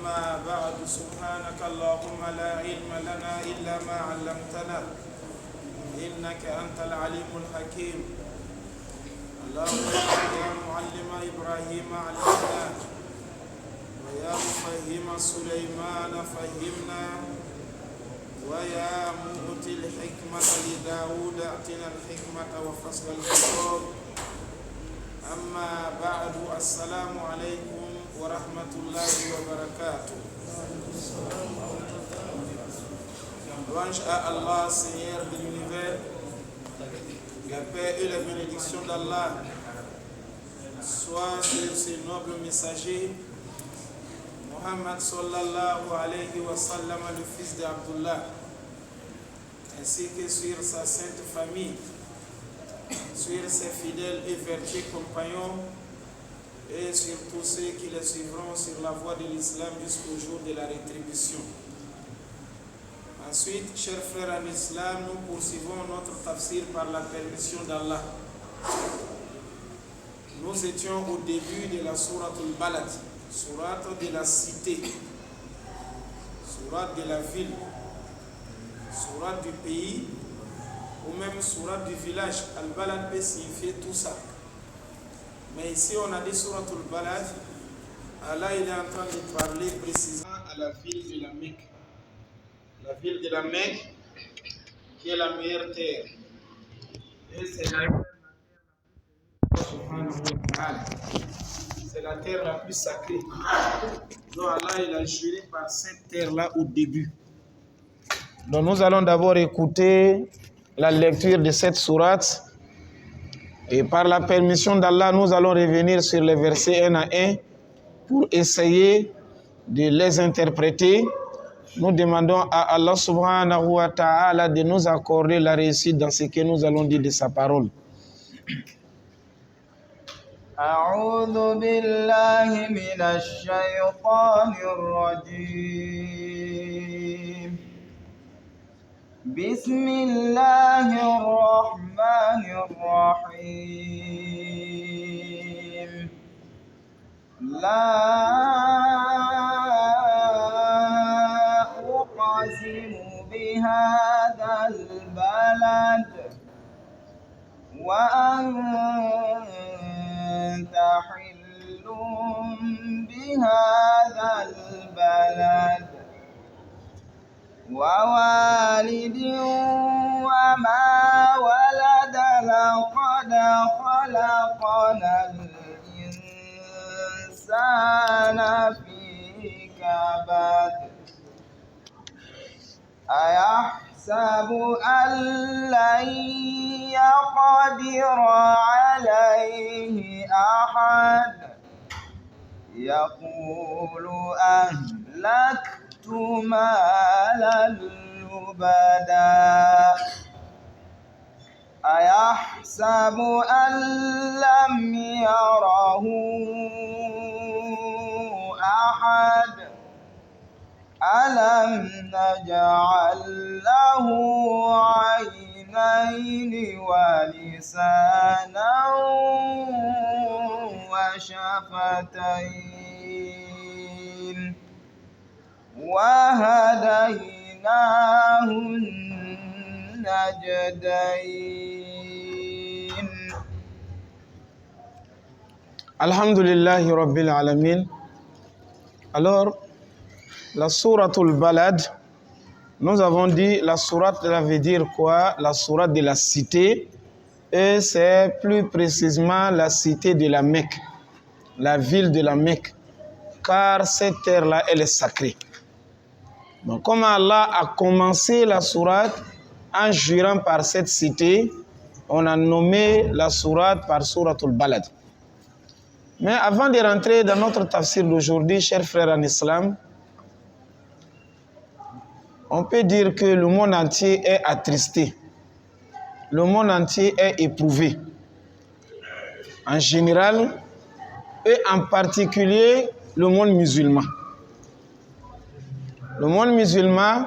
أما بعد سبحانك اللهم لا علم لنا إلا ما علمتنا إنك أنت العليم الحكيم. اللهم يا معلم إبراهيم علمنا ويا مفهم سليمان فهمنا ويا مؤتي الحكمة لداود أعطنا الحكمة وفصل الخطاب. أما بعد السلام عليكم ورحمة الله وبركاته. Louange à Allah, Seigneur de l'univers, la paix et la bénédiction d'Allah soient sur ces nobles messagers, Muhammad sallallahu alayhi wa sallam, le fils d'Abdullah, ainsi que sur sa sainte famille, sur ses fidèles et vertueux compagnons, et sur tous ceux qui les suivront sur la voie de l'islam jusqu'au jour de la rétribution. Ensuite, chers frères en islam, nous poursuivons notre tafsir par la permission d'Allah. Nous étions au début de la sourate al-Balad, sourate de la cité, sourate de la ville, sourate du pays, ou même sourate du village. Al-Balad peut signifier tout ça. Mais ici, on a dit sourate al-Balad. Allah, il est en train de parler précisément à la ville de la Mecque. La ville de la Mecque, qui est la meilleure terre. Et c'est la terre la plus sacrée. Donc Allah, il a juré par cette terre-là au début. Donc nous allons d'abord écouter la lecture de cette sourate. Et par la permission d'Allah, nous allons revenir sur les versets 1 à 1 pour essayer de les interpréter. Nous demandons à Allah subhanahu wa ta'ala de nous accorder la réussite dans ce que nous allons dire de sa parole. أعوذ بالله من الشيطان الرجيم بسم الله الرحمن الرحيم لا أقسم بهذا البلد وأنت حل بهذا البلد ووالد وما ولد لقد خلقنا الإنسان في كبد أيحسب أن لن يقدر عليه أحد يقول أهلكت مالا لبدا أيحسب أن لم يره أحد ألم نجعل له عينين ولسانا وشفتين وهديناه النجدين. Alhamdulillahi Rabbil Alamin. Alors, la sourate al-Balad, nous avons dit la sourate, ça veut dire quoi? La sourate de la cité, et c'est plus précisément la cité de la Mecque, la ville de la Mecque, car cette terre-là, elle est sacrée. Donc, comme Allah a commencé la sourate en jurant par cette cité, on a nommé la sourate par sourate al-Balad. Mais avant de rentrer dans notre tafsir d'aujourd'hui, chers frères en islam, on peut dire que le monde entier est attristé. Le monde entier est éprouvé. En général, et en particulier le monde musulman. Le monde musulman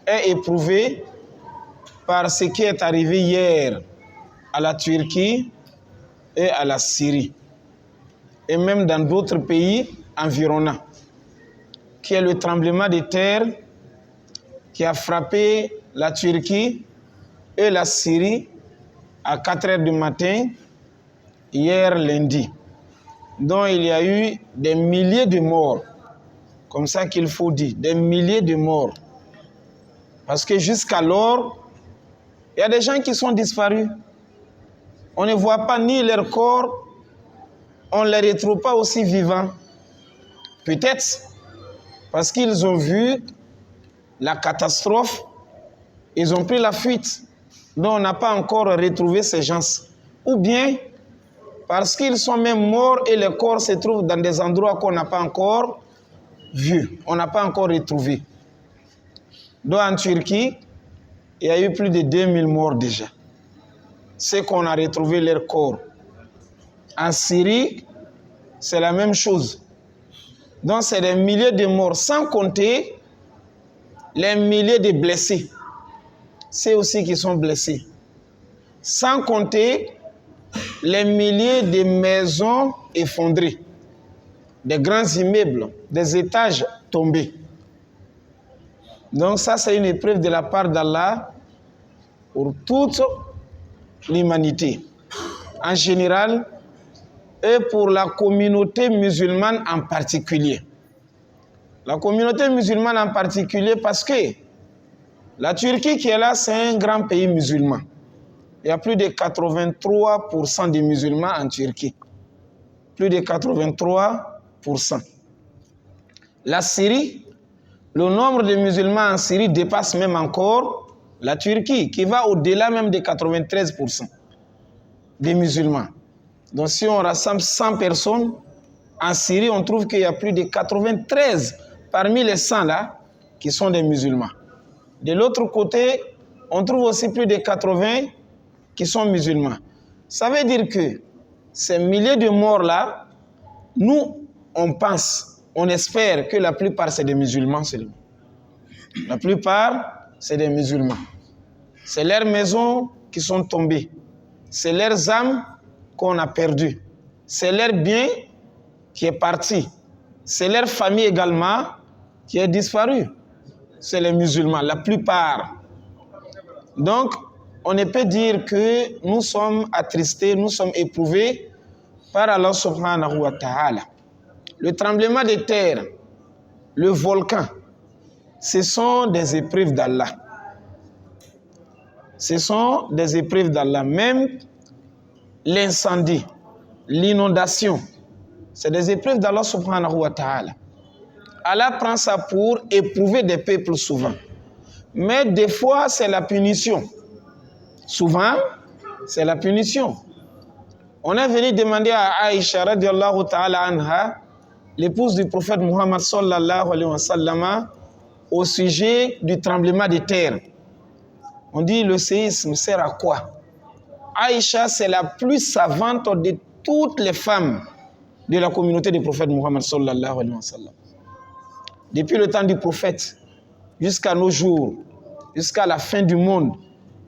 est éprouvé par ce qui est arrivé hier à la Turquie et à la Syrie, et même dans d'autres pays environnants. qui est le tremblement de terre qui a frappé la Turquie et la Syrie à 4 heures du matin, hier lundi, dont il y a eu des milliers de morts, comme ça qu'il faut dire, des milliers de morts. Parce que jusqu'alors, il y a des gens qui sont disparus. On ne voit pas ni leur corps, on ne les retrouve pas aussi vivants. Peut-être parce qu'ils ont vu la catastrophe, ils ont pris la fuite, donc on n'a pas encore retrouvé ces gens. Ou bien parce qu'ils sont même morts et les corps se trouvent dans des endroits qu'on n'a pas encore vus, on n'a pas encore retrouvé. Donc en Turquie, il y a eu plus de 2000 morts déjà. C'est qu'on a retrouvé leurs corps. En Syrie, c'est la même chose. Donc c'est des milliers de morts, sans compter les milliers de blessés. C'est aussi qui sont blessés. Sans compter les milliers de maisons effondrées, des grands immeubles, des étages tombés. Donc ça, c'est une épreuve de la part d'Allah pour toute l'humanité en général et pour la communauté musulmane en particulier. La communauté musulmane en particulier parce que la Turquie qui est là, c'est un grand pays musulman. Il y a plus de 83% de musulmans en Turquie. Plus de 83%. La Syrie, le nombre de musulmans en Syrie dépasse même encore la Turquie, qui va au-delà même de 93% des musulmans. Donc si on rassemble 100 personnes, en Syrie, on trouve qu'il y a plus de 93 parmi les 100 là, qui sont des musulmans. De l'autre côté, on trouve aussi plus de 80 qui sont musulmans. Ça veut dire que ces milliers de morts là, nous, on pense, on espère que la plupart c'est des musulmans seulement. La plupart, c'est des musulmans. C'est leurs maisons qui sont tombées. C'est leurs âmes qu'on a perdues. C'est leur bien qui est parti. C'est leur famille également qui est disparue. C'est les musulmans, la plupart. Donc, on ne peut dire que nous sommes attristés, nous sommes éprouvés par Allah subhanahu wa ta'ala. Le tremblement de terre, le volcan, ce sont des épreuves d'Allah. Ce sont des épreuves d'Allah. Même l'incendie, l'inondation, c'est des épreuves d'Allah subhanahu wa ta'ala. Allah prend ça pour éprouver des peuples souvent. Mais des fois, c'est la punition. Souvent, c'est la punition. On est venu demander à Aïcha radiallahu ta'ala anha, l'épouse du prophète Muhammad sallallahu alayhi wa sallam, au sujet du tremblement de terre. On dit le séisme sert à quoi? Aïcha, c'est la plus savante de toutes les femmes de la communauté du prophète Muhammad sallallahu alayhi wa sallam. Depuis le temps du prophète, jusqu'à nos jours, jusqu'à la fin du monde,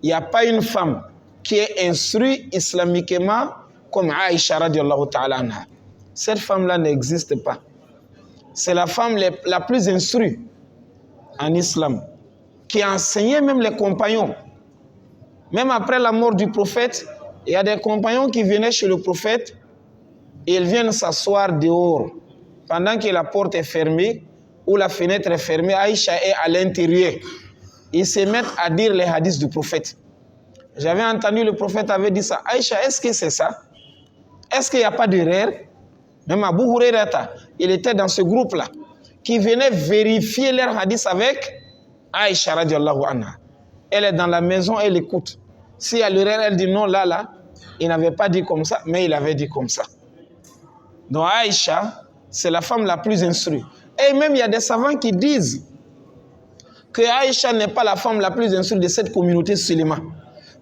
il n'y a pas une femme qui est instruite islamiquement comme Aïcha radiallahu ta'ala anha. Cette femme-là n'existe pas. C'est la femme la plus instruite en islam, qui a enseigné même les compagnons. Même après la mort du prophète, il y a des compagnons qui venaient chez le prophète et ils viennent s'asseoir dehors. Pendant que la porte est fermée ou la fenêtre est fermée, Aïcha est à l'intérieur. Ils se mettent à dire les hadiths du prophète. J'avais entendu le prophète avait dit ça. Aïcha, est-ce que c'est ça? Est-ce qu'il n'y a pas d'erreur? Même Abu Hurairata, il était dans ce groupe-là, qui venait vérifier leurs hadiths avec Aïcha radiallahu anha. Elle est dans la maison, elle écoute. Si y a l'erreur, elle dit non, là, il n'avait pas dit comme ça, mais il avait dit comme ça. Donc Aïcha, c'est la femme la plus instruite. Et même il y a des savants qui disent que Aïcha n'est pas la femme la plus instruite de cette communauté seulement,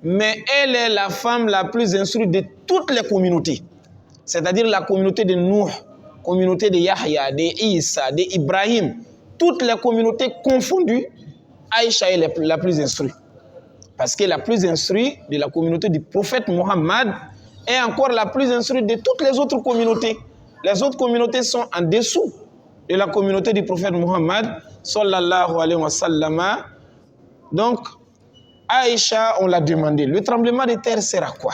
mais elle est la femme la plus instruite de toutes les communautés. C'est-à-dire la communauté de Nuh, communauté de Yahya, de Isa, de Ibrahim, toutes les communautés confondues, Aïcha est la plus instruite. Parce qu'elle est la plus instruite de la communauté du prophète Mohammed et encore la plus instruite de toutes les autres communautés. Les autres communautés sont en dessous de la communauté du prophète Muhammad sallallahu alayhi wa sallam. Donc, Aïcha, on l'a demandé, le tremblement de terre sert à quoi?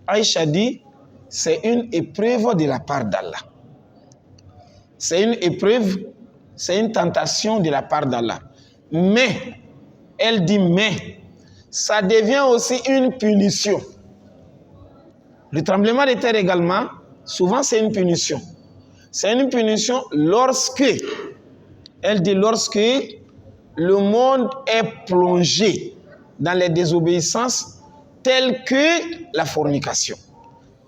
Aïcha dit, c'est une épreuve de la part d'Allah. C'est une épreuve, c'est une tentation de la part d'Allah. Mais, elle dit mais, ça devient aussi une punition. Le tremblement de terre également, souvent c'est une punition. C'est une punition lorsque, elle dit lorsque le monde est plongé dans les désobéissances telles que la fornication,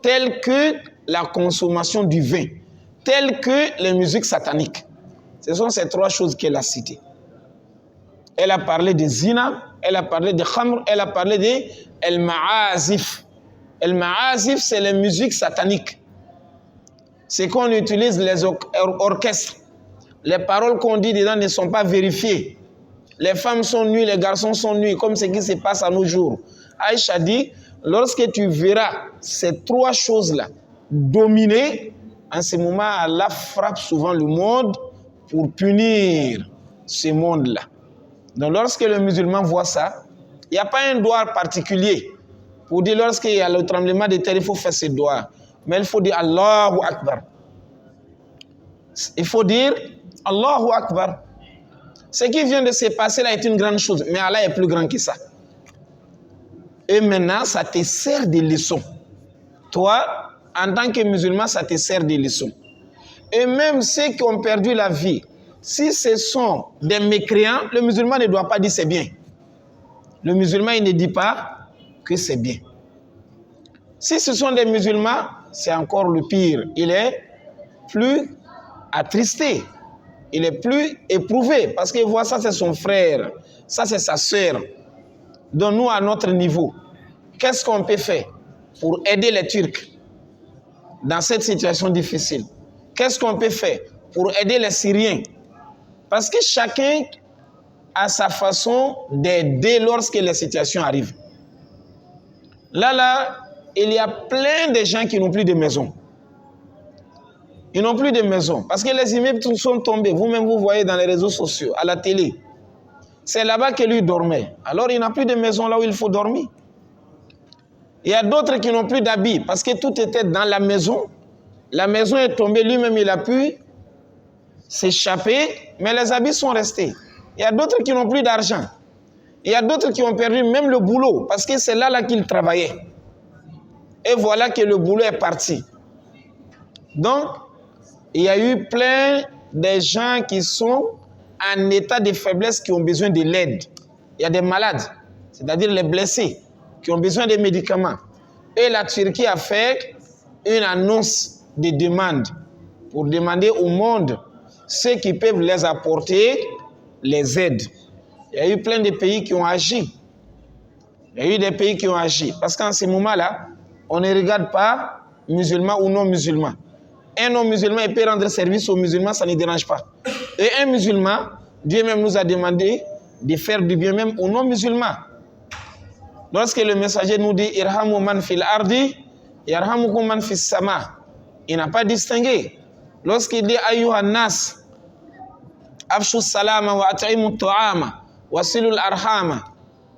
telles que la consommation du vin, telles que les musiques sataniques. Ce sont ces trois choses qu'elle a citées. Elle a parlé de zina, elle a parlé de khamr, elle a parlé de el-ma'azif. El-ma'azif, c'est les musiques sataniques. C'est qu'on utilise les orchestres. Les paroles qu'on dit dedans ne sont pas vérifiées. Les femmes sont nues, les garçons sont nus, comme ce qui se passe à nos jours. Aïcha dit, lorsque tu verras ces trois choses-là dominer, en ce moment, Allah frappe souvent le monde pour punir ce monde-là. Donc lorsque le musulman voit ça, il n'y a pas un doigt particulier pour dire lorsqu'il y a le tremblement de terre, il faut faire ce doigt. Mais il faut dire Allahu Akbar. Il faut dire Allahu Akbar. Ce qui vient de se passer là est une grande chose, mais Allah est plus grand que ça. Et maintenant, ça te sert de leçon. Toi, en tant que musulman, ça te sert de leçon. Et même ceux qui ont perdu la vie, si ce sont des mécréants, le musulman ne doit pas dire c'est bien. Le musulman, il ne dit pas que c'est bien. Si ce sont des musulmans, c'est encore le pire. Il est plus attristé. Il est plus éprouvé parce qu'il voit ça, c'est son frère. Ça, c'est sa sœur. Donc nous, à notre niveau, qu'est-ce qu'on peut faire pour aider les Turcs dans cette situation difficile? Qu'est-ce qu'on peut faire pour aider les Syriens? Parce que chacun a sa façon d'aider lorsque les situations arrivent. Là, il y a plein de gens qui n'ont plus de maison. Ils n'ont plus de maison parce que les immeubles sont tombés. Vous-même, vous voyez dans les réseaux sociaux, à la télé. C'est là-bas que lui dormait. Alors, il n'a plus de maison là où il faut dormir. Il y a d'autres qui n'ont plus d'habits parce que tout était dans la maison. La maison est tombée, lui-même, il a pu s'échapper, mais les habits sont restés. Il y a d'autres qui n'ont plus d'argent. Il y a d'autres qui ont perdu même le boulot parce que c'est là qu'ils travaillaient. Et voilà que le boulot est parti. Donc, il y a eu plein de gens qui sont en état de faiblesse qui ont besoin de l'aide. Il y a des malades, c'est-à-dire les blessés, qui ont besoin de médicaments. Et la Turquie a fait une annonce de demande pour demander au monde ceux qui peuvent les apporter les aides. Il y a eu plein de pays qui ont agi. Il y a eu des pays qui ont agi. Parce qu'en ce moment-là, on ne regarde pas musulmans ou non musulmans. Un non-musulman, il peut rendre service aux musulmans, ça ne dérange pas. Et un musulman, Dieu même nous a demandé de faire du bien même aux non-musulmans. Lorsque le messager nous dit « Irhamu man fil ardi, yarhamukum man fis sama », il n'a pas distingué. Lorsqu'il dit « Ayyuhan nas, afshu salama wa at'imu ta'ama, wa silul arhama »,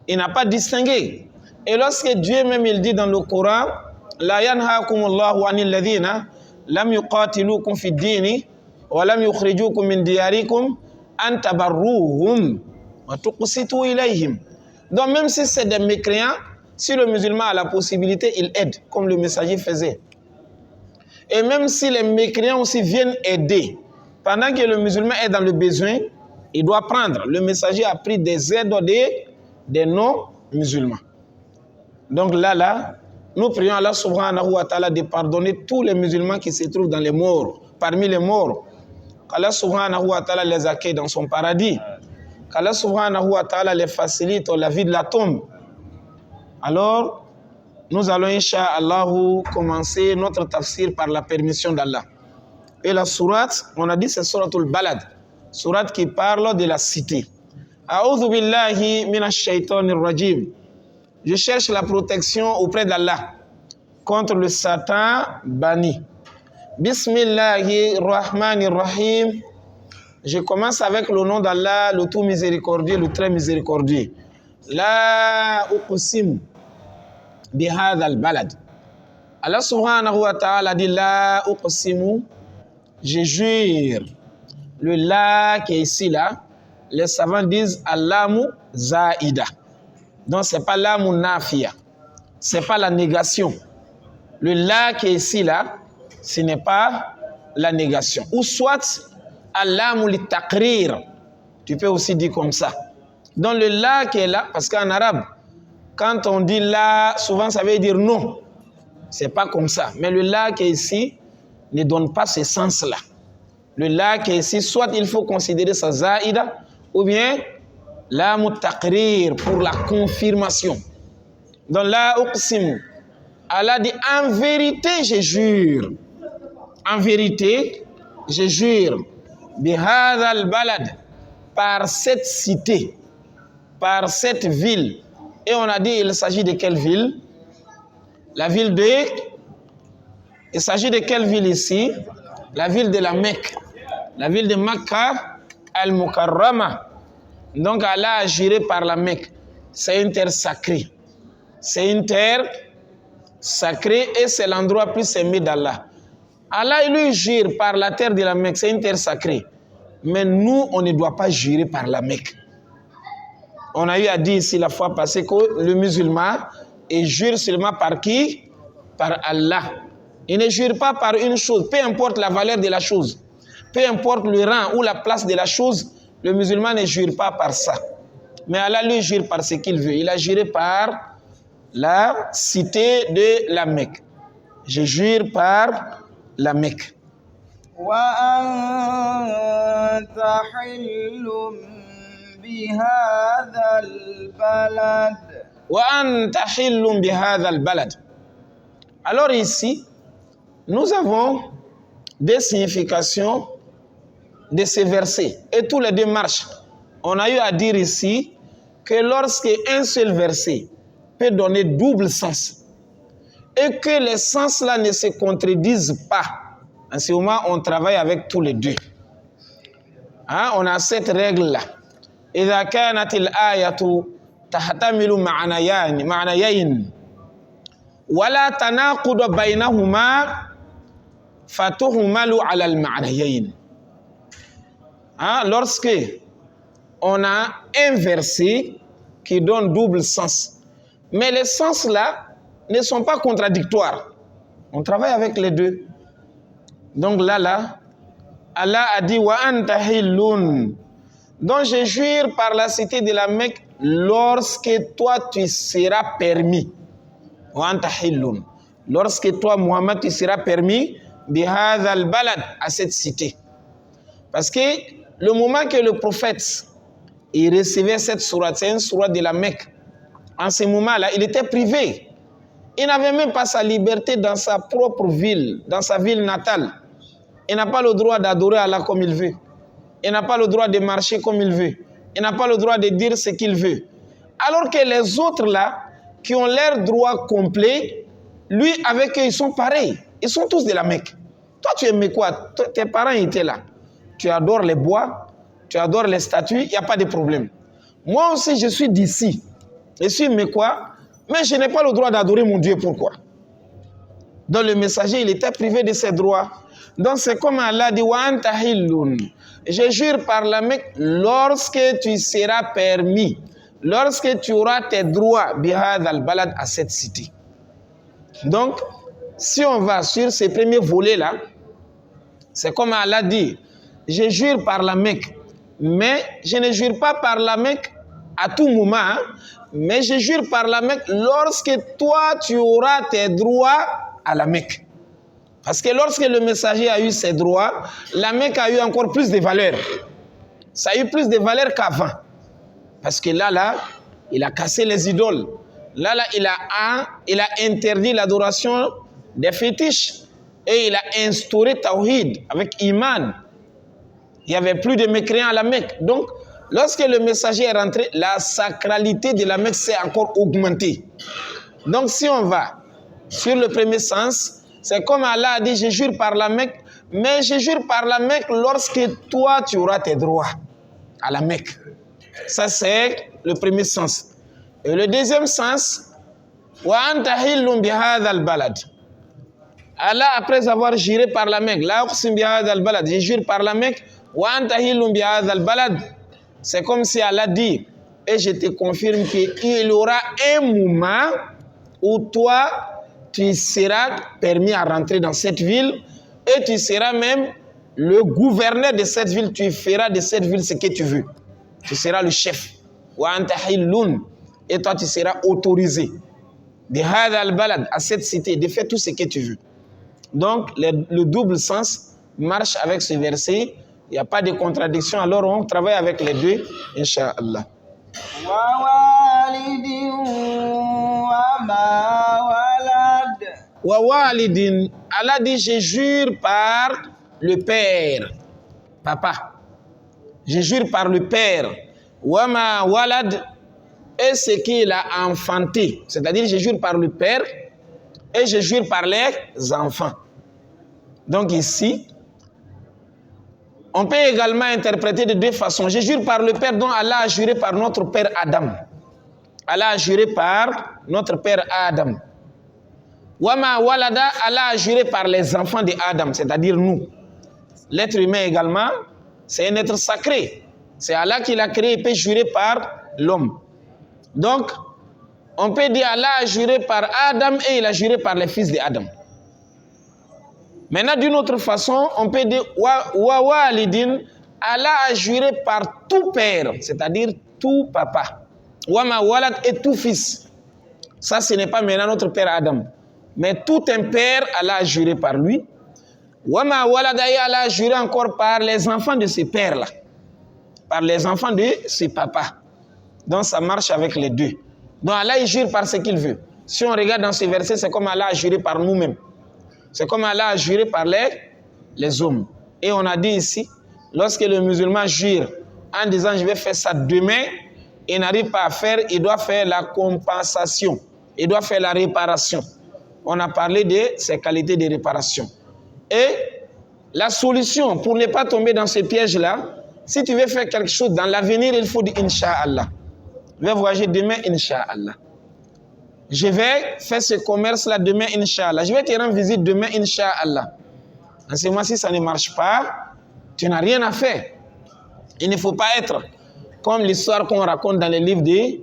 il n'a pas distingué. Et lorsque Dieu même il dit dans le Coran « La yanhaakumullahu anil ladhina lam yuqatilukum fi ddini wa lam yukhrijukum min diyarikum an tabarruhum wa tuqsitu ilayhim ». Donc même si c'est des mécréants, si le musulman a la possibilité, il aide, comme le messager faisait. Et même si les mécréants aussi viennent aider, pendant que le musulman est dans le besoin, il doit prendre. Le messager a pris des aides des non-musulmans. Donc là, nous prions Allah subhanahu wa ta'ala de pardonner tous les musulmans qui se trouvent dans les morts, parmi les morts. Qu'Allah subhanahu wa ta'ala les accueille dans son paradis. Qu'Allah subhanahu wa ta'ala les facilite la vie de la tombe. Alors, nous allons, incha'Allah, commencer notre tafsir par la permission d'Allah. Et la sourate, on a dit c'est Suratul Balad, sourate qui parle de la cité. A'udhu billahi minash shaitanir rajim. Je cherche la protection auprès d'Allah contre le Satan banni. Bismillahirrahmanirrahim. Je commence avec le nom d'Allah, le tout miséricordieux, le très miséricordieux. La uqsim bihadha al-balad. Allah subhanahu wa ta'ala dit la uqsimu, je jure. Le la qui est ici là, les savants disent allamu zaida. Donc c'est pas l'amu nafia, c'est pas la négation. Le la qui est ici là, ce n'est pas la négation. Ou soit allamu li taqrir. Tu peux aussi dire comme ça. Donc le la qui est là, parce qu'en arabe, quand on dit la, souvent ça veut dire non. C'est pas comme ça. Mais le la qui est ici ne donne pas ce sens-là. Le la qui est ici, soit il faut considérer ça zaïda, ou bien la mutaqrir pour la confirmation. Donc la uqsimu. Allah dit en vérité je jure. En vérité je jure. Bihadha al-balad, par cette cité, par cette ville. Et on a dit il s'agit de quelle ville? La ville de... Il s'agit de quelle ville ici? La ville de la Mecque. La ville de Makkah al-Mukarrama. Donc Allah a juré par la Mecque. C'est une terre sacrée. C'est une terre sacrée et c'est l'endroit plus aimé d'Allah. Allah lui jure par la terre de la Mecque. C'est une terre sacrée. Mais nous, on ne doit pas jurer par la Mecque. On a eu à dire ici la fois passée que le musulman il jure seulement par qui? Par Allah. Il ne jure pas par une chose, peu importe la valeur de la chose, peu importe le rang ou la place de la chose, le musulman ne jure pas par ça. Mais Allah lui jure par ce qu'il veut. Il a juré par la cité de la Mecque. Je jure par la Mecque. Alors ici, nous avons des significations de ces versets. Et tous les deux marchent. On a eu à dire ici que lorsque un seul verset peut donner double sens et que les sens là ne se contredisent pas, en ce moment on travaille avec tous les deux. Hein? On a cette règle-là. إذا كانت الآية تحتمل معنيين ولا تناقض بينهما فتهمل على المعنيين. Lorsque on a un verset qui donne double sens, mais les sens là ne sont pas contradictoires, on travaille avec les deux. Donc là, Allah a dit wa anta hillun. Donc je jure par la cité de la Mecque lorsque toi tu seras permis. Wa anta hillun. Lorsque toi Muhammad tu seras permis bihadha al-balad, à cette cité. Parce que le moment que le prophète il recevait cette sourate, c'est une sourate de la Mecque. En ce moment-là, il était privé. Il n'avait même pas sa liberté dans sa propre ville, dans sa ville natale. Il n'a pas le droit d'adorer Allah comme il veut. Il n'a pas le droit de marcher comme il veut. Il n'a pas le droit de dire ce qu'il veut. Alors que les autres là, qui ont leur droit complet, lui avec eux, ils sont pareils. Ils sont tous de la Mecque. Toi, tu aimais quoi? Tes parents étaient là. Tu adores les bois, tu adores les statues, il n'y a pas de problème. Moi aussi, je suis d'ici. Je suis mais quoi? Mais je n'ai pas le droit d'adorer mon Dieu. Pourquoi? Donc le messager, il était privé de ses droits. Donc c'est comme Allah dit, wa anta hillun. Je jure par la Mecque, lorsque tu seras permis, lorsque tu auras tes droits, bihad al-balad, à cette cité. Donc, si on va sur ces premiers volets-là, c'est comme Allah dit, je jure par la Mecque, mais je ne jure pas par la Mecque à tout moment, hein, mais je jure par la Mecque lorsque toi, tu auras tes droits à la Mecque. Parce que lorsque le messager a eu ses droits, la Mecque a eu encore plus de valeur. Ça a eu plus de valeur qu'avant. Parce que là, il a cassé les idoles. Là, il a interdit l'adoration des fétiches. Et il a instauré Tawhid avec Iman. Il n'y avait plus de mécréants à la Mecque. Donc, lorsque le messager est rentré, la sacralité de la Mecque s'est encore augmentée. Donc, si on va sur le premier sens, C'est comme Allah a dit, je jure par la Mecque, mais je jure par la Mecque lorsque toi, tu auras tes droits à la Mecque. Ça, c'est le premier sens. Et le deuxième sens, وَأَنْتَ حِلٌّ بِهَذَا الْبَلَدِ. Allah, après avoir juré par la Mecque, la uqsim bihadha al-balad, je jure par la Mecque, وَأَنْتَ حِلٌّ بِهَذَا الْبَلَدِ. C'est comme si Allah dit, et je te confirme qu'il y aura un moment où toi, tu seras permis à rentrer dans cette ville et tu seras même le gouverneur de cette ville. Tu feras de cette ville ce que tu veux. Tu seras le chef. Et toi, tu seras autorisé de hadha al-balad, à cette cité, de faire tout ce que tu veux. Donc, le double sens marche avec ce verset. Il n'y a pas de contradiction. Alors, on travaille avec les deux, Inch'Allah. Wa walidin, Allah dit, je jure par le père, papa. Je jure par le père. Wa ma walad, et ce qu'il a enfanté. C'est-à-dire, je jure par le père et je jure par les enfants. Donc ici, on peut également interpréter de deux façons. Je jure par le père dont Allah a juré par notre père Adam. Allah a juré par notre père Adam. Wama walada, Allah a juré par les enfants de Adam, c'est-à-dire nous. L'être humain également, c'est un être sacré. C'est Allah qui l'a créé, il peut jurer par l'homme. Donc, on peut dire Allah a juré par Adam et il a juré par les fils d'Adam. Maintenant, d'une autre façon, on peut dire wa walidin, Allah a juré par tout père, c'est-à-dire tout papa. Wa ma walad et tout fils. Ça, ce n'est pas maintenant notre père Adam. Mais tout un père, Allah a juré par lui. Wa ma walad et Allah a juré encore par les enfants de ces pères-là. Par les enfants de ses papas. Donc, ça marche avec les deux. Donc, Allah, il jure par ce qu'il veut. Si on regarde dans ce verset, c'est comme Allah a juré par nous-mêmes. C'est comme Allah a juré par les hommes. Et on a dit ici, lorsque le musulman jure en disant je vais faire ça demain, il n'arrive pas à faire, il doit faire la compensation. Il doit faire la réparation. On a parlé de ces qualités de réparation. Et la solution pour ne pas tomber dans ce piège-là, si tu veux faire quelque chose dans l'avenir, il faut dire Inch'Allah. Je vais voyager demain, Inch'Allah. Je vais faire ce commerce-là demain, Inch'Allah. Je vais te rendre visite demain, Inch'Allah. En ce moment, si ça ne marche pas, tu n'as rien à faire. Il ne faut pas être comme l'histoire qu'on raconte dans les livres de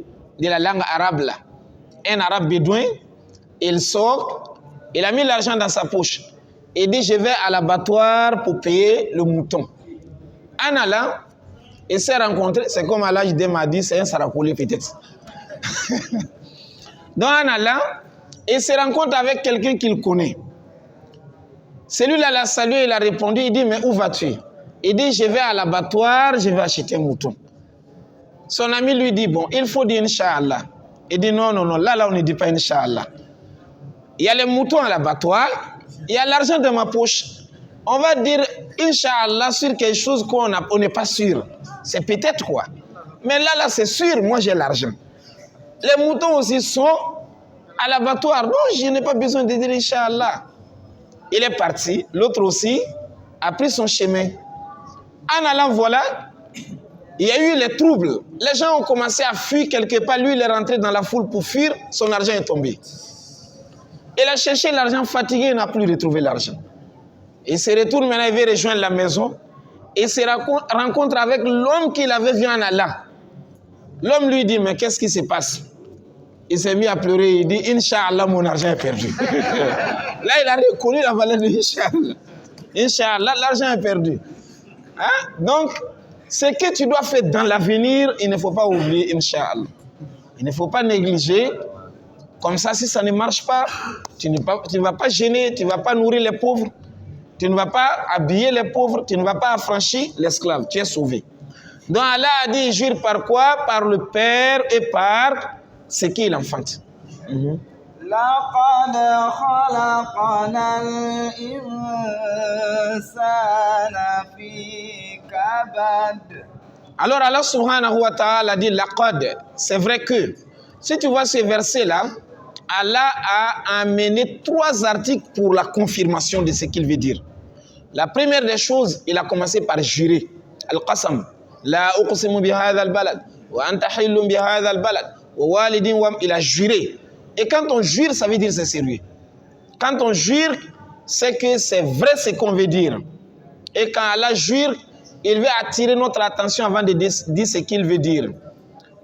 la langue arabe. Là. Un arabe bédouin, il sort, il a mis l'argent dans sa poche. Il dit, je vais à l'abattoir pour payer le mouton. En allant, il s'est rencontré, c'est comme Allah m'a dit, c'est un sarakoulé peut-être. Donc en allant, il se rencontre avec quelqu'un qu'il connaît. Celui-là l'a salué, il a répondu, il dit, mais où vas-tu? Il dit, je vais à l'abattoir, je vais acheter un mouton. Son ami lui dit, bon, il faut dire Inch'Allah. Il dit, non, là, on ne dit pas Inch'Allah. Il y a les moutons à l'abattoir, il y a l'argent dans ma poche. On va dire Inch'Allah sur quelque chose qu'on n'est pas sûr. C'est peut-être quoi. Mais là, c'est sûr, moi j'ai l'argent. Les moutons aussi sont à l'abattoir. Non, je n'ai pas besoin de dire Inch'Allah. Il est parti. L'autre aussi a pris son chemin. En allant, voilà, il y a eu les troubles. Les gens ont commencé à fuir quelque part. Lui, il est rentré dans la foule pour fuir. Son argent est tombé. Il a cherché l'argent fatigué. Il n'a plus retrouvé l'argent. Il se retourne maintenant, il veut rejoindre la maison. Il se rencontre avec l'homme qu'il avait vu en allant. L'homme lui dit, mais qu'est-ce qui se passe? Il s'est mis à pleurer, il dit, Inch'Allah, mon argent est perdu. Là, il a reconnu la valeur de Inch'Allah. Inch'Allah, l'argent est perdu. Hein? Donc, ce que tu dois faire dans l'avenir, il ne faut pas oublier, Inch'Allah. Il ne faut pas négliger. Comme ça, si ça ne marche pas, tu ne vas pas gêner, tu ne vas pas nourrir les pauvres, tu ne vas pas habiller les pauvres, tu ne vas pas affranchir l'esclave, tu es sauvé. Donc Allah a dit, jure par quoi? Par le Père et par ce qu'il enfante. لقد خلقنا الإنسان في كبد. Alors Allah subhanahu wa ta'ala dit laqad. C'est vrai que si tu vois ce verset là, Allah a amené 3 articles pour la confirmation de ce qu'il veut dire. La première des choses, il a commencé par jurer. Al-Qasam. La uqsimu bi hadha al-balad wa anta hillun bi hadha al-balad wa walidin wa... Il a juré. Et quand on jure, ça veut dire c'est sérieux. Quand on jure, c'est que c'est vrai ce qu'on veut dire. Et quand Allah jure, il veut attirer notre attention avant de dire ce qu'il veut dire.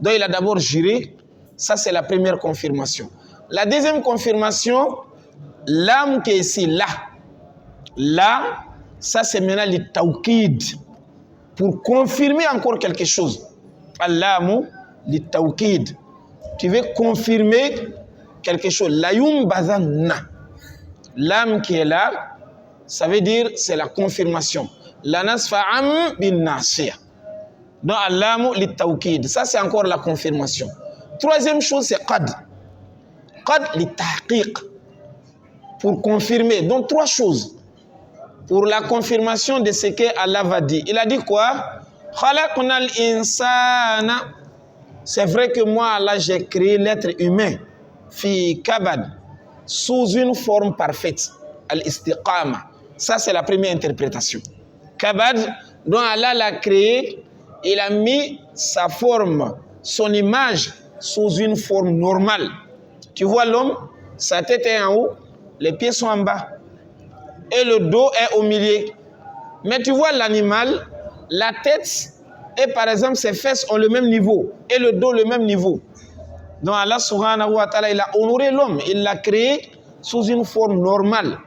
Donc il a d'abord juré. Ça, c'est la première confirmation. La deuxième confirmation, l'âme qui est ici, là. Là, ça c'est maintenant le tawqid. Pour confirmer encore quelque chose. Al-lamu, le tawqid. Tu veux confirmer quelque chose. Layum bazanna. L'âme qui est là, ça veut dire c'est la confirmation. La nasfa'am bin nasiya. Donc al-lamu, le tawqid. Ça c'est encore la confirmation. Troisième chose, c'est qad. Qad li tahqiq. Pour confirmer. Donc 3 choses. Pour la confirmation de ce que Allah va dire. Il a dit quoi? Khalaqnal insana. C'est vrai que moi, Allah, j'ai créé l'être humain. Fi kabad. Sous une forme parfaite. Al-istiqama. Ça, c'est la première interprétation. Kabad, dont Allah l'a créé, il a mis sa forme, son image, sous une forme normale. Tu vois l'homme, sa tête est en haut, les pieds sont en bas. Et le dos est au milieu. Mais tu vois l'animal, la tête et par exemple ses fesses ont le même niveau et le dos le même niveau. Donc Allah subhanahu wa ta'ala, il a honoré l'homme, il l'a créé sous une forme normale.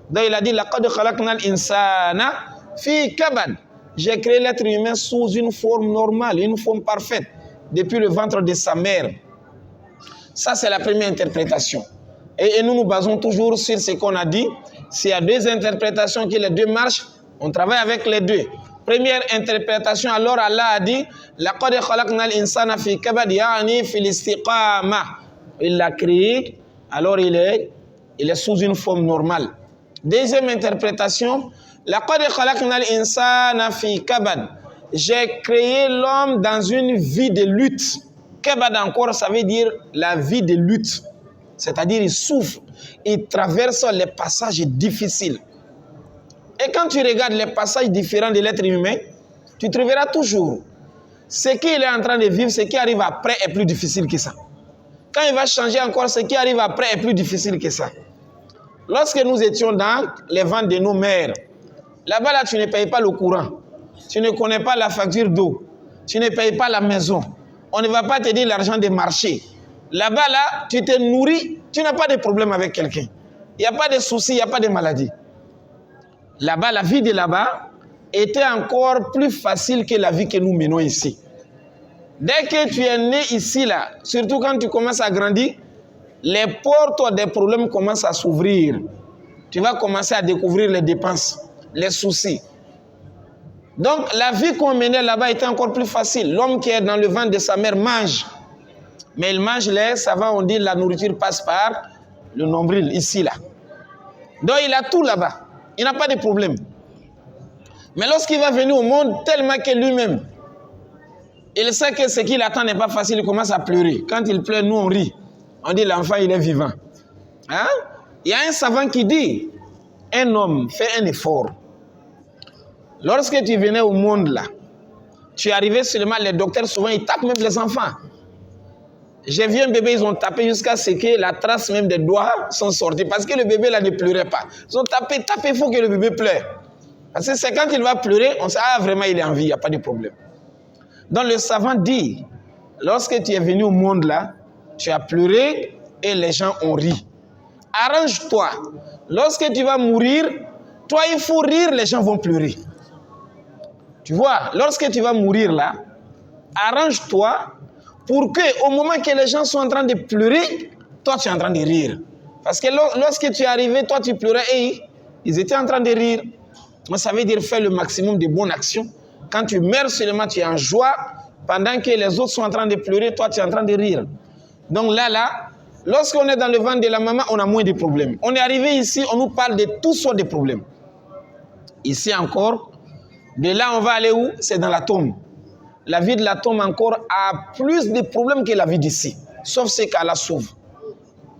Donc il a dit laqad khalaqnal insana fi kabad. J'ai créé l'être humain sous une forme normale, une forme parfaite depuis le ventre de sa mère. Ça c'est la première interprétation. Et nous nous basons toujours sur ce qu'on a dit. S'il y a 2 interprétations qui les 2 marchent, on travaille avec les 2. Première interprétation, alors Allah a dit laqad khalaqnal insana fi kabad yani fil istiqama. Il l'a créé, alors il est sous une forme normale. Deuxième interprétation, laqad khalaqnal insana fi kabad. J'ai créé l'homme dans une vie de lutte. Kabad encore, ça veut dire la vie de lutte. C'est-à-dire il souffre, il traverse les passages difficiles. Et quand tu regardes les passages différents de l'être humain, tu trouveras toujours ce qu'il est en train de vivre, ce qui arrive après est plus difficile que ça. Quand il va changer encore, ce qui arrive après est plus difficile que ça. Lorsque nous étions dans les ventres de nos mères, là-bas, là, tu ne payes pas le courant, tu ne connais pas la facture d'eau, tu ne payes pas la maison, on ne va pas te dire l'argent des marchés. Là-bas, là, tu te nourris, tu n'as pas de problème avec quelqu'un. Il n'y a pas de soucis, il n'y a pas de maladie. Là-bas, la vie de là-bas était encore plus facile que la vie que nous menons ici. Dès que tu es né ici, là, surtout quand tu commences à grandir, les portes des problèmes commencent à s'ouvrir. Tu vas commencer à découvrir les dépenses, les soucis. Donc, la vie qu'on menait là-bas était encore plus facile. L'homme qui est dans le ventre de sa mère mange. Mais il mange les savants, on dit la nourriture passe par le nombril, ici, là. Donc, il a tout là-bas. Il n'a pas de problème. Mais lorsqu'il va venir au monde, tellement que lui-même, il sait que ce qu'il attend n'est pas facile, il commence à pleurer. Quand il pleure, nous on rit. On dit l'enfant, il est vivant. Hein? Il y a un savant qui dit, un homme fait un effort. Lorsque tu venais au monde là, tu arrivais seulement, les docteurs souvent, ils tapent même les enfants. J'ai vu un bébé, ils ont tapé jusqu'à ce que la trace même des doigts sont sortis. Parce que le bébé là ne pleurait pas. Ils ont tapé, il faut que le bébé pleure. Parce que c'est quand il va pleurer, on sait, ah vraiment il est en vie, il n'y a pas de problème. Donc le savant dit, lorsque tu es venu au monde là, tu as pleuré et les gens ont ri. Arrange-toi. Lorsque tu vas mourir, toi il faut rire, les gens vont pleurer. Tu vois, lorsque tu vas mourir là, arrange-toi pour que au moment que les gens sont en train de pleurer, toi tu es en train de rire. Parce que lorsque tu es arrivé, toi tu pleurais et ils étaient en train de rire. Mais ça veut dire faire le maximum de bonnes actions. Quand tu meurs seulement, tu es en joie. Pendant que les autres sont en train de pleurer, toi tu es en train de rire. Donc là, lorsqu'on est dans le ventre de la maman, on a moins de problèmes. On est arrivé ici, on nous parle de toutes sortes de problèmes. Ici encore, de là on va aller où? C'est dans la tombe. La vie de la tombe encore a plus de problèmes que la vie d'ici. Sauf ce qu'Allah sauve.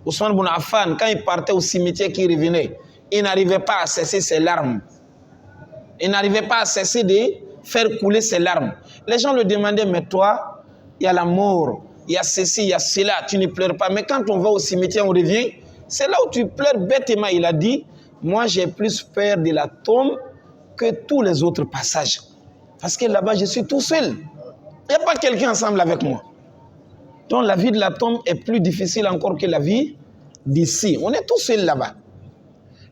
Ousmane Ibn Affan, quand il partait au cimetière, qu'il revenait, il n'arrivait pas à cesser ses larmes. Il n'arrivait pas à cesser de faire couler ses larmes. Les gens le demandaient, mais toi, il y a la mort, il y a ceci, il y a cela, tu ne pleures pas. Mais quand on va au cimetière, on revient, c'est là où tu pleures bêtement. Il a dit, moi j'ai plus peur de la tombe que tous les autres passages. Parce que là-bas, je suis tout seul. Il n'y a pas quelqu'un ensemble avec moi. Donc la vie de la tombe est plus difficile encore que la vie d'ici. On est tout seul là-bas.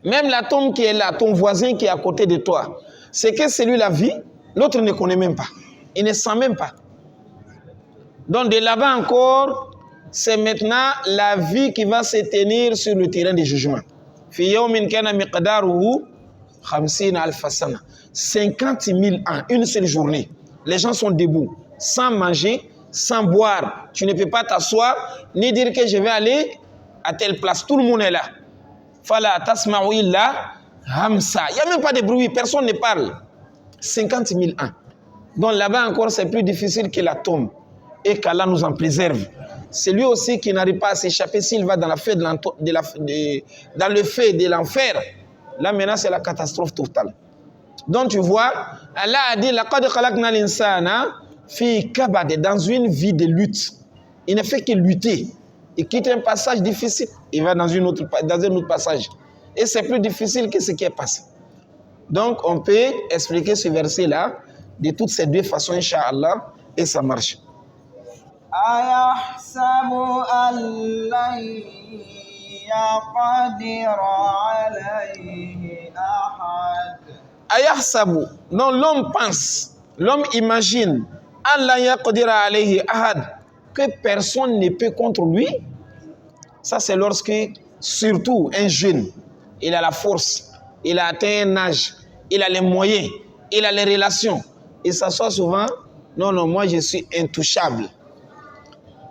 Même la tombe qui est là, ton voisin qui est à côté de toi, c'est que celui-là vit, l'autre ne connaît même pas. Il ne sent même pas. Donc de là-bas encore, c'est maintenant la vie qui va se tenir sur le terrain du jugement. 50 000 ans, une seule journée. Les gens sont debout, sans manger, sans boire. Tu ne peux pas t'asseoir, ni dire que je vais aller à telle place. Tout le monde est là. Fala tasma'u illa hamsa. Il n'y a même pas de bruit, personne ne parle. 50 000 ans. Donc là-bas encore, c'est plus difficile que la tombe. Et qu'Allah nous en préserve. C'est lui aussi qui n'arrive pas à s'échapper s'il va dans, dans le feu de l'enfer. Là maintenant, c'est la catastrophe totale. Donc tu vois, Allah a dit laqad khalaqna l'insana fi kabad, dans une vie de lutte. Il ne fait que lutter. Il quitte un passage difficile, il va dans un autre passage. Et c'est plus difficile que ce qui est passé. Donc on peut expliquer ce verset-là de toutes ces deux façons, Inch'Allah, et ça marche. Ayahsabu an yaqdir alayhi ahad. Ayahsabu, non, l'homme pense, l'homme imagine, Allah yaqdira alayhi ahad, que personne ne peut contre lui. Ça c'est lorsque, surtout un jeune, il a la force, il a atteint un âge, il a les moyens, il a les relations. Il s'assoit souvent, non, non, moi je suis intouchable.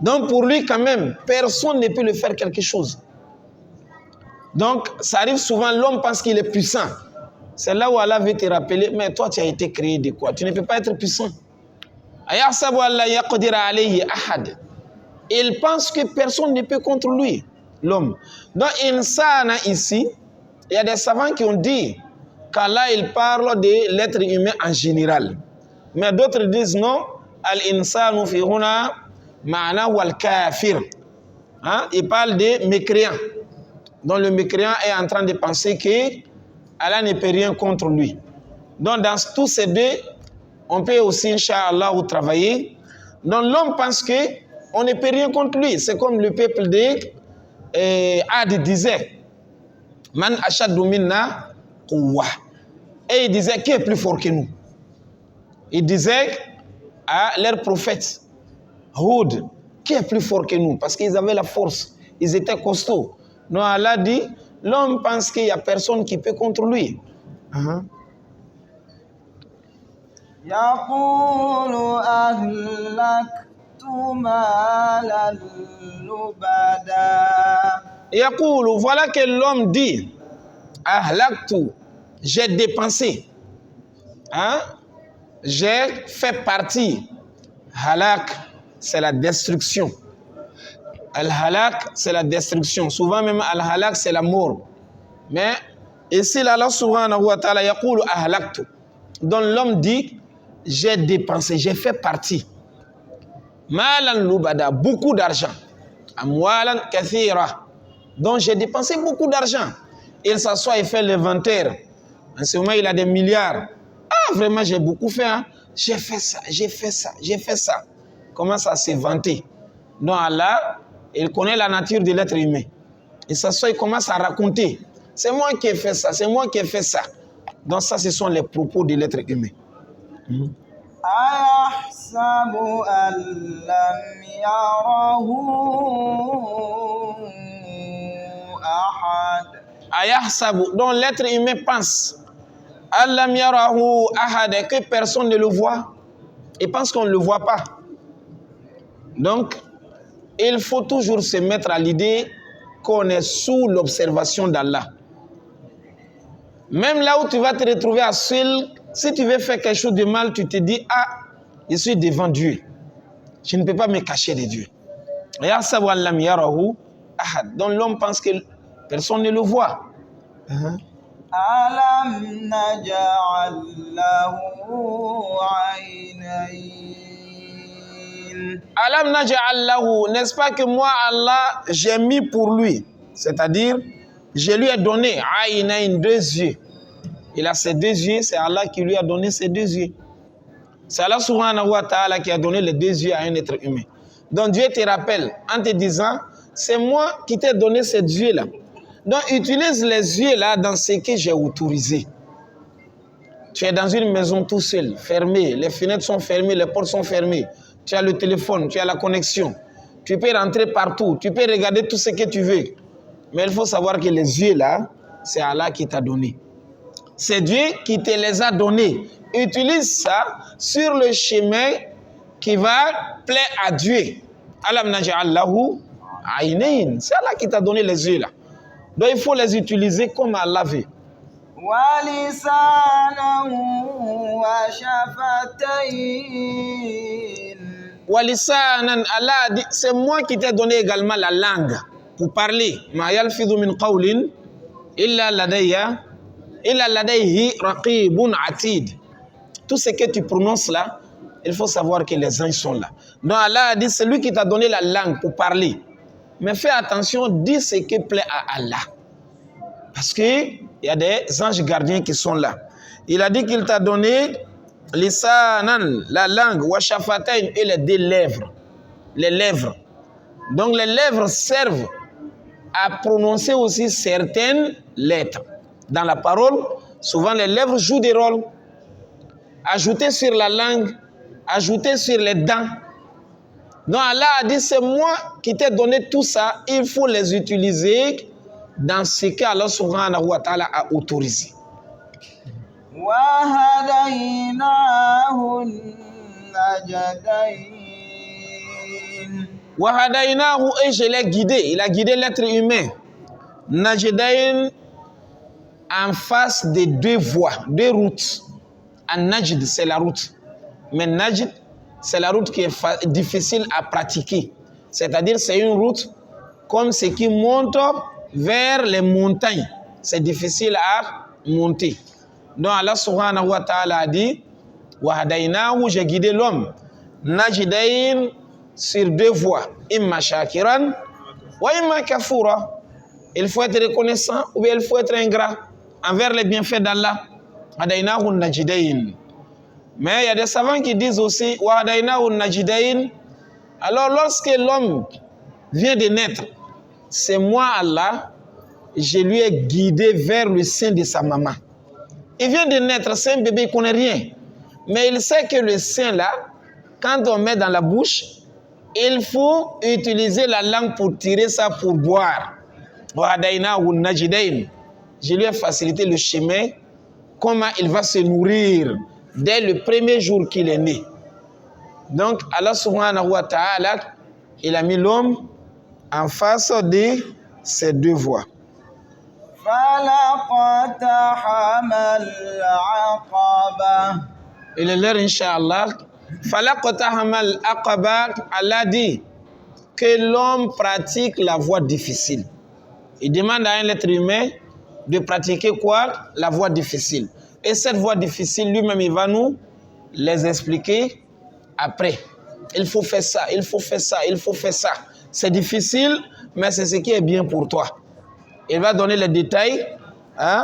Donc pour lui quand même, personne ne peut le faire quelque chose. Donc ça arrive souvent, l'homme pense qu'il est puissant. C'est là où Allah veut te rappeler, mais toi tu as été créé de quoi? Tu ne peux pas être puissant. Il pense que personne ne peut contre lui, l'homme. Donc insana ici, il y a des savants qui ont dit qu'Allah il parle de l'être humain en général. Mais d'autres disent non, al-insanu fi huna ma'na wal kafir. Il parle des mécréants. Donc le mécréant est en train de penser que Allah ne peut rien contre lui. Donc dans tous ces deux, on peut aussi, Inch'Allah, travailler. Donc l'homme pense qu'on ne peut rien contre lui. C'est comme le peuple de Ad disait, Man ashaddu minna quwwa. Et il disait, qui est plus fort que nous? Il disait à leur prophète, Houd, qui est plus fort que nous? Parce qu'ils avaient la force, ils étaient costauds. Donc Allah dit, l'homme pense qu'il n'y a personne qui peut contre lui. Yaqulu ahlaktu malan lubada. Yaqulu, voilà que l'homme dit, ahlaktu, j'ai dépensé. J'ai fait partie. Halak, c'est la destruction. Al-halak, c'est la destruction. Souvent même, al-halak, c'est la mort. Mais ici, Allah subhanahu wa ta'ala, yaqulu ahlaktu. Donc l'homme dit, j'ai dépensé, j'ai fait partie. Malan lubada, beaucoup d'argent. Amwalan kathira. Donc j'ai dépensé beaucoup d'argent. Il s'assoit et fait l'inventaire. En ce moment, il a des milliards. Ah, vraiment, j'ai beaucoup fait. J'ai fait ça, j'ai fait ça, j'ai fait ça. Commence à se vanter. Donc Allah, il connaît la nature de l'être humain. Il s'assoit, il commence à raconter. C'est moi qui ai fait ça, c'est moi qui ai fait ça. Donc ça, ce sont les propos de l'être humain. Ayahsabu an lam yarahu ahad. Ayahsabu, donc l'être humain pense. Allam yarahu ahad, que personne ne le voit. Il pense qu'on ne le voit pas. Donc, il faut toujours se mettre à l'idée qu'on est sous l'observation d'Allah. Même là où tu vas te retrouver à seul, si tu veux faire quelque chose de mal, tu te dis, ah, je suis devant Dieu. Je ne peux pas me cacher de Dieu. Yahsabu allam yarahu ahad. Donc l'homme pense que personne ne le voit. ألم نجعل له عينين Alam naj'al lahu, n'est-ce pas que moi, Allah, j'ai mis pour lui, c'est-à-dire, je lui ai donné aynayn, 2 yeux. Il a ses 2 yeux, c'est Allah qui lui a donné ses 2 yeux. C'est Allah subhanahu wa ta'ala qui a donné les 2 yeux à un être humain. Donc Dieu te rappelle en te disant, c'est moi qui t'ai donné ces yeux-là. Donc utilise les yeux-là dans ce que j'ai autorisé. Tu es dans une maison tout seul, fermée, les fenêtres sont fermées, les portes sont fermées. Tu as le téléphone, tu as la connexion. Tu peux rentrer partout, tu peux regarder tout ce que tu veux. Mais il faut savoir que les yeux-là, c'est Allah qui t'a donné. C'est Dieu qui te les a donnés. Utilise ça sur le chemin qui va plaire à Dieu. Alam naj'al lahu aynayn. C'est Allah qui t'a donné les yeux là. Donc il faut les utiliser comme Allah veut. ولسانا وشفتين Walisanan, Allah a dit, c'est moi qui t'ai donné également la langue pour parler. Ma yalfidhu min qawlin illa ladayhi raqibun atid. Tout ce que tu prononces là, il faut savoir que les anges sont là. Donc Allah a dit, c'est lui qui t'a donné la langue pour parler. Mais fais attention, dis ce qui plaît à Allah. Parce qu'il y a des anges gardiens qui sont là. Il a dit qu'il t'a donné lisanan, la langue, wa shafatayn, et les 2 lèvres. Les lèvres. Donc les lèvres servent à prononcer aussi certaines lettres. Dans la parole, souvent les lèvres jouent des rôles. Ajouter sur la langue, ajouter sur les dents. Donc Allah a dit, c'est moi qui t'ai donné tout ça, il faut les utiliser dans ce qu'Allah subhanahu wa ta'ala a autorisé. وهديناه النجدين Wahadainahu, et je l'ai guidé, il a guidé l'être humain. Najdain, en face des 2 voies, 2 routes. An-Najd, c'est la route. Mais Najd, c'est la route qui est difficile à pratiquer. C'est-à-dire, c'est une route comme ce qui monte vers les montagnes. C'est difficile à monter. Donc Allah subhanahu wa ta'ala a dit, Wahadainahu, j'ai guidé l'homme. Najdain, sur 2 voies. Imma shakiran, wa imma kafura. Il faut être reconnaissant ou bien il faut être ingrat envers les bienfaits d'Allah. Hadainahu najdain. Mais il y a des savants qui disent aussi, Wahadainahu najdain. Alors lorsque l'homme vient de naître, c'est moi Allah, je lui ai guidé vers le sein de sa maman. Il vient de naître, c'est un bébé, il ne connaît rien. Mais il sait que le sein là, quand on met dans la bouche, il faut utiliser la langue pour tirer ça pour boire. Je lui ai facilité le chemin, comment il va se nourrir dès le premier jour qu'il est né. Donc Allah subhanahu wa ta'ala, il a mis l'homme en face de ces 2 voies. Il est l'heure, Inch'Allah. Allah dit que l'homme pratique la voie difficile. Il demande à un être humain de pratiquer quoi? La voie difficile. Et cette voie difficile, lui-même, il va nous les expliquer après. Il faut faire ça, il faut faire ça, il faut faire ça. C'est difficile, mais c'est ce qui est bien pour toi. Il va donner les détails, hein,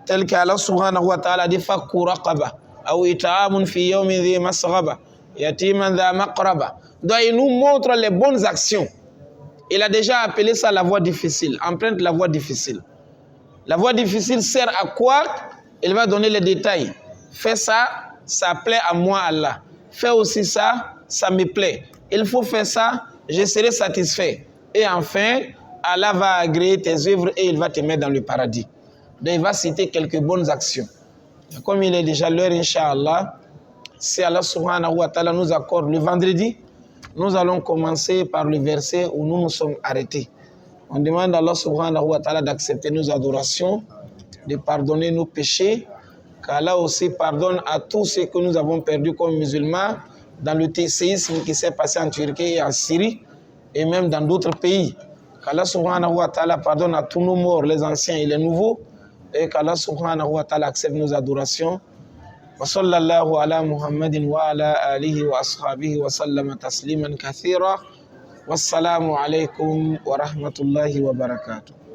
tels qu'Allah subhanahu wa ta'ala dit fakku raqaba ou it'amun fi yawmin dhi masghaba yatiman dha maqraba. Donc il nous montre les bonnes actions. Il a déjà appelé ça la voie difficile. Emprunte la voie difficile. La voie difficile sert à quoi? Il va donner les détails. Fais ça, ça plaît à moi Allah. Fais aussi ça, ça me plaît. Il faut faire ça, je serai satisfait. Et enfin, Allah va agréer tes œuvres et il va te mettre dans le paradis. Donc il va citer quelques bonnes actions. Comme il est déjà l'heure, Inch'Allah, si Allah subhanahu wa ta'ala nous accorde le vendredi, nous allons commencer par le verset où nous nous sommes arrêtés. On demande à Allah subhanahu wa ta'ala d'accepter nos adorations, de pardonner nos péchés, qu'Allah aussi pardonne à tous ceux que nous avons perdus comme musulmans dans le séisme qui s'est passé en Turquie et en Syrie et même dans d'autres pays. Qu'Allah subhanahu wa ta'ala pardonne à tous nos morts, les anciens et les nouveaux, et qu'Allah subhanahu wa ta'ala accepte nos adorations. Wa sallallahu ala Muhammadin wa ala alihi wa ashabihi wa sallama tasliman kathira. Wassalamu alaikum wa rahmatullahi wa barakatuh.